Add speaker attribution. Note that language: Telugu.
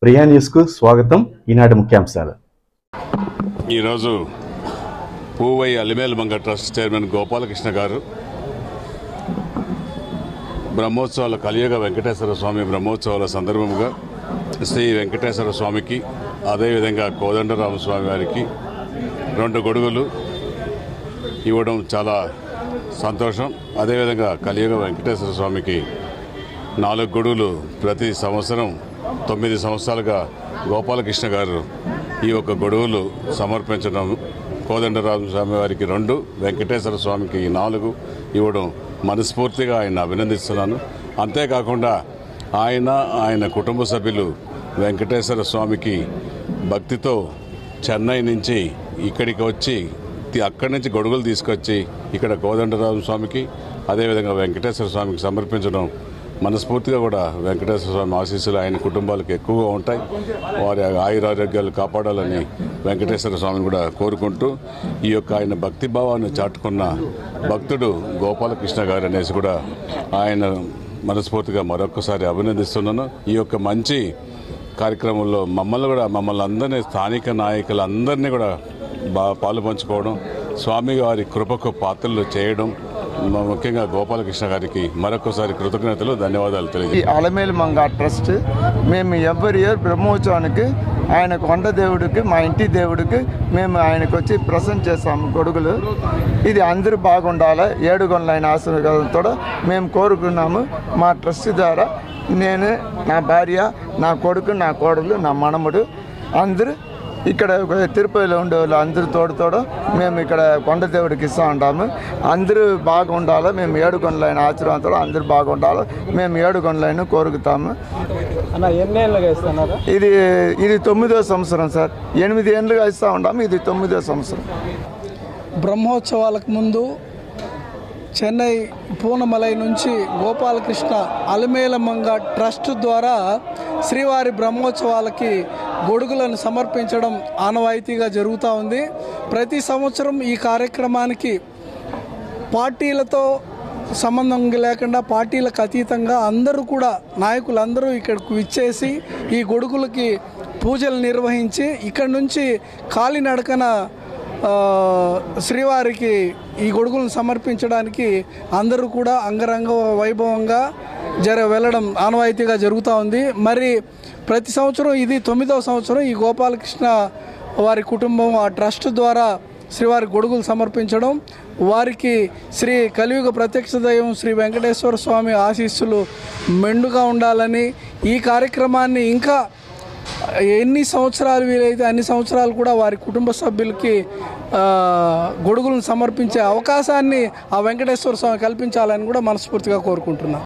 Speaker 1: ప్రియా న్యూస్కు స్వాగతం. ఈనాటి ముఖ్యాంశాలు.
Speaker 2: ఈరోజు పూవై అలిమేలు మంగ ట్రస్ట్ చైర్మన్ గోపాలకృష్ణ గారు బ్రహ్మోత్సవాల కలియుగ వెంకటేశ్వర స్వామి బ్రహ్మోత్సవాల సందర్భంగా శ్రీ వెంకటేశ్వర స్వామికి అదేవిధంగా కోదండరామస్వామి వారికి 2 గొడుగులు ఇవ్వడం చాలా సంతోషం. అదేవిధంగా కలియుగ వెంకటేశ్వర స్వామికి 4 గొడుగులు ప్రతి సంవత్సరం 9 సంవత్సరాలుగా గోపాలకృష్ణ గారు ఈ యొక్క గొడుగులు సమర్పించడం, కోదండరామస్వామి వారికి 2, వెంకటేశ్వర స్వామికి 4 ఇవ్వడం మనస్ఫూర్తిగా ఆయన అభినందిస్తున్నాను. అంతేకాకుండా ఆయన కుటుంబ సభ్యులు వెంకటేశ్వర స్వామికి భక్తితో చెన్నై నుంచి ఇక్కడికి వచ్చి అక్కడి నుంచి గొడుగులు తీసుకొచ్చి ఇక్కడ కోదండరామస్వామికి అదేవిధంగా వెంకటేశ్వర స్వామికి సమర్పించడం మనస్ఫూర్తిగా కూడా వెంకటేశ్వర స్వామి ఆశీస్సులు ఆయన కుటుంబాలకు ఎక్కువగా ఉంటాయి. వారి ఆయురారోగ్యాలు కాపాడాలని వెంకటేశ్వర స్వామిని కూడా కోరుకుంటూ ఈ యొక్క ఆయన భక్తిభావాన్ని చాటుకున్న భక్తుడు గోపాలకృష్ణ గారు అనేసి కూడా ఆయన మనస్ఫూర్తిగా మరొకసారి అభినందిస్తున్నాను. ఈ యొక్క మంచి కార్యక్రమంలో మమ్మల్ని అందరినీ స్థానిక నాయకులందరినీ కూడా పాలు పంచుకోవడం, స్వామి వారి కృపకు పాత్రలు చేయడం, ముఖ్యంగా గోపాలకృష్ణ గారికి మరొకసారి కృతజ్ఞతలు, ధన్యవాదాలు తెలియజేస్తాను.
Speaker 3: ఈ అలమేలు మంగ ట్రస్ట్ మేము ఎవ్రీ ఇయర్ బ్రహ్మోత్సవానికి ఆయన కొండ దేవుడికి, మా ఇంటి దేవుడికి మేము ఆయనకు వచ్చి ప్రజెంట్ చేస్తాము గొడుగులు. ఇది అందరూ బాగుండాలి, 7 గొండ్లైన ఆశీర్వాదంతో మేము కోరుకున్నాము. మా ట్రస్ట్ ద్వారా నేను, నా భార్య, నా కొడుకు, నా కోడలు, నా మనముడు అందరూ ఇక్కడ తిరుపతిలో ఉండే వాళ్ళు అందరూ తోడుతోడు మేము ఇక్కడ కొండ దేవుడికి ఇస్తూ ఉంటాము. అందరూ బాగుండాలి, మేము 7 గొండ్లైన ఆశీర్వాదంతో అందరూ బాగుండాలి, మేము 7 గొండ్లైన కోరుకుతాము. ఇది 9వ సంవత్సరం సార్. 8 ఏళ్ళుగా ఇస్తూ ఉంటాము, ఇది 9వ సంవత్సరం.
Speaker 4: బ్రహ్మోత్సవాలకు ముందు చెన్నై పూనమలై నుంచి గోపాలకృష్ణ అలమేలు మంగ ట్రస్ట్ ద్వారా శ్రీవారి బ్రహ్మోత్సవాలకి గొడుగులను సమర్పించడం ఆనవాయితీగా జరుగుతూ ఉంది. ప్రతి సంవత్సరం ఈ కార్యక్రమానికి పార్టీలతో సంబంధం లేకుండా, పార్టీలకు అతీతంగా అందరూ కూడా నాయకులందరూ ఇక్కడికి విచ్చేసి ఈ గొడుగులకి పూజలు నిర్వహించి ఇక్కడి నుంచి కాలినడకన శ్రీవారికి ఈ గొడుగులను సమర్పించడానికి అందరూ కూడా అంగరంగ వైభవంగా వెళ్ళడం ఆనవాయితీగా జరుగుతూ ఉంది. మరి ప్రతి సంవత్సరం ఇది 9వ సంవత్సరం ఈ గోపాలకృష్ణ వారి కుటుంబం ఆ ట్రస్ట్ ద్వారా శ్రీవారి గొడుగులు సమర్పించడం, వారికి శ్రీ కలియుగ ప్రత్యక్ష దైవం శ్రీ వెంకటేశ్వర స్వామి ఆశీస్సులు మెండుగా ఉండాలని, ఈ కార్యక్రమాన్ని ఇంకా ఎన్ని సంవత్సరాలు వీలైతే అన్ని సంవత్సరాలు కూడా వారి కుటుంబ సభ్యులకి గొడుగులను సమర్పించే అవకాశాన్ని ఆ వెంకటేశ్వర స్వామి కల్పించాలని కూడా మనస్ఫూర్తిగా కోరుకుంటున్నాను.